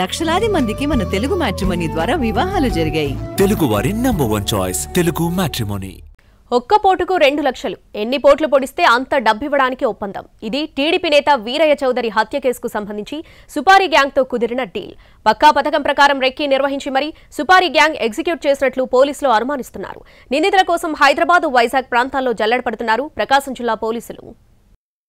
లక్షలాది మందికి మన తెలుగు మ్యాట్రిమోనీ ద్వారా వివాహాలు జరిగాయి. తెలుగు వారి నంబర్ 1 చాయిస్ తెలుగు మ్యాట్రిమోనీ. ఒక్క పోటుకు 2 లక్షలు. ఎన్ని పోట్లు పొడిస్తే అంత డబ్బివ్వడానికి ఒప్పందం. ఇది టీడీపీ నేత వీరయ్య చౌదరి హత్య కేసుకు సంబంధించి సుపారీ గ్యాంగ్ తో కుదిరిన డీల్. పక్కా పథకం ప్రకారం రెక్కి నిర్వహించి మరి సుపారీ గ్యాంగ్ ఎగ్జిక్యూట్ చేసినట్లు పోలీసులు అనుమానిస్తున్నారు. నిందితుల కోసం హైదరాబాద్, వైజాగ్ ప్రాంతాల్లో జల్లెడపడుతున్నారు ప్రకాశం జిల్లా పోలీసులు.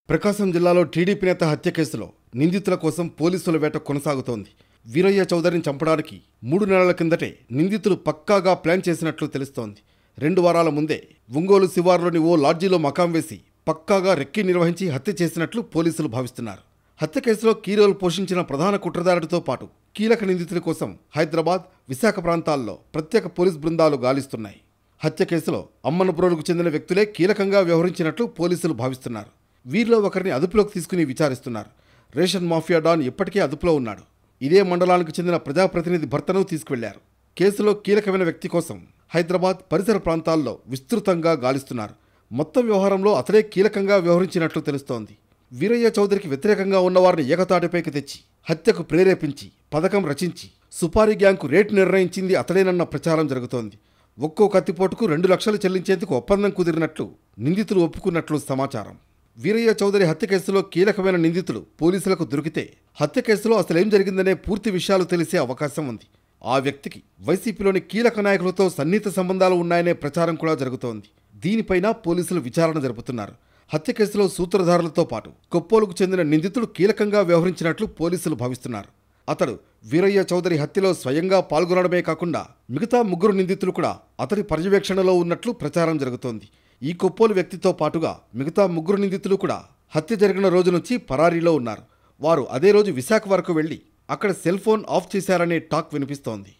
ప్రకాశం జిల్లాలో టీడీపీ నేత హత్య కేసులో నిందితుల కోసం పోలీసుల వేట కొనసాగుతోంది. వీరయ్య చౌదరిని చంపడానికి 3 నెలల కిందటే నిందితులు పక్కాగా ప్లాన్ చేసినట్లు తెలుస్తోంది. 2 వారాల ముందే ఒంగోలు శివారులోని ఓ లాడ్జీలో మకాం వేసి పక్కాగా రెక్కి నిర్వహించి హత్య చేసినట్లు పోలీసులు భావిస్తున్నారు. హత్య కేసులో కీ రోల్ పోషించిన ప్రధాన కుట్రదారుడితో పాటు కీలక నిందితుల కోసం హైదరాబాద్, విశాఖ ప్రాంతాల్లో ప్రత్యేక పోలీస్ బృందాలు గాలిస్తున్నాయి. హత్య కేసులో అమ్మనపురోలుకు చెందిన వ్యక్తులే కీలకంగా వ్యవహరించినట్లు పోలీసులు భావిస్తున్నారు. వీరిలో ఒకరిని అదుపులోకి తీసుకుని విచారిస్తున్నారు. రేషన్ మాఫియా డాన్ ఇప్పటికే అదుపులో ఉన్నాడు. ఇదే మండలానికి చెందిన ప్రజాప్రతినిధి భర్తను తీసుకువెళ్లారు. కేసులో కీలకమైన వ్యక్తి కోసం హైదరాబాద్ పరిసర ప్రాంతాల్లో విస్తృతంగా గాలిస్తున్నారు. మొత్తం వ్యవహారంలో అతడే కీలకంగా వ్యవహరించినట్లు తెలుస్తోంది. వీరయ్య చౌదరికి వ్యతిరేకంగా ఉన్నవారిని ఏకతాటిపైకి తెచ్చి హత్యకు ప్రేరేపించి పథకం రచించి సుపారీ గ్యాంగ్కు రేటు నిర్ణయించింది అతడేనన్న ప్రచారం జరుగుతోంది. ఒక్కో కత్తిపోటుకు 2 లక్షలు చెల్లించేందుకు ఒప్పందం కుదిరినట్లు నిందితులు ఒప్పుకున్నట్లు సమాచారం. వీరయ్య చౌదరి హత్య కేసులో కీలకమైన నిందితులు పోలీసులకు దొరికితే హత్య కేసులో అసలేం జరిగిందనే పూర్తి విషయాలు తెలిసే అవకాశం ఉంది. ఆ వ్యక్తికి వైసీపీలోని కీలక నాయకులతో సన్నిహిత సంబంధాలు ఉన్నాయనే ప్రచారం కూడా జరుగుతోంది. దీనిపైన పోలీసులు విచారణ జరుపుతున్నారు. హత్య కేసులో సూత్రధారులతో పాటు కొప్పోలుకు చెందిన నిందితుడు కీలకంగా వ్యవహరించినట్లు పోలీసులు భావిస్తున్నారు. అతడు వీరయ్య చౌదరి హత్యలో స్వయంగా పాల్గొనడమే కాకుండా మిగతా 3 నిందితులు కూడా అతడి పర్యవేక్షణలో ఉన్నట్లు ప్రచారం జరుగుతోంది. ఈ కొప్పోలు వ్యక్తితో పాటుగా మిగతా 3 నిందితులు కూడా హత్య జరిగిన రోజు నుంచి పరారీలో ఉన్నారు. వారు అదే రోజు విశాఖ వరకు వెళ్లి అక్కడ సెల్ ఫోన్ ఆఫ్ చేశారనే టాక్ వినిపిస్తోంది.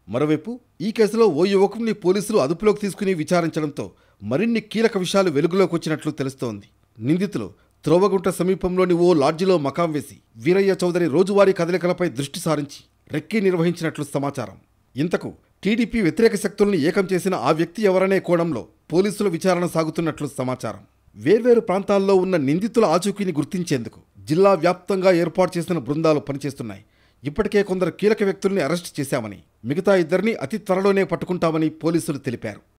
మరోవైపు ఈ కేసులో ఓ యువకుడిని పోలీసులు అదుపులోకి తీసుకుని విచారించడంతో మరిన్ని కీలక విషయాలు వెలుగులోకి వచ్చినట్లు తెలుస్తోంది. నిందితులు త్రోవగుంట సమీపంలోని ఓ లాడ్జిలో మకాం వేసి వీరయ్య చౌదరి రోజువారీ కదలికలపై దృష్టి సారించి రెక్కీ నిర్వహించినట్లు సమాచారం. ఇంతకు టీడీపీ వ్యతిరేక శక్తుల్ని ఏకం చేసిన ఆ వ్యక్తి ఎవరనే కోణంలో పోలీసుల విచారణ సాగుతున్నట్లు సమాచారం. వేర్వేరు ప్రాంతాల్లో ఉన్న నిందితుల ఆచూకీని గుర్తించేందుకు జిల్లా వ్యాప్తంగా ఏర్పాటు చేసిన బృందాలు పనిచేస్తున్నాయి. ఇప్పటికే కొందరు కీలక వ్యక్తుల్ని అరెస్టు చేశామని, మిగతా 2 అతి త్వరలోనే పట్టుకుంటామని పోలీసులు తెలిపారు.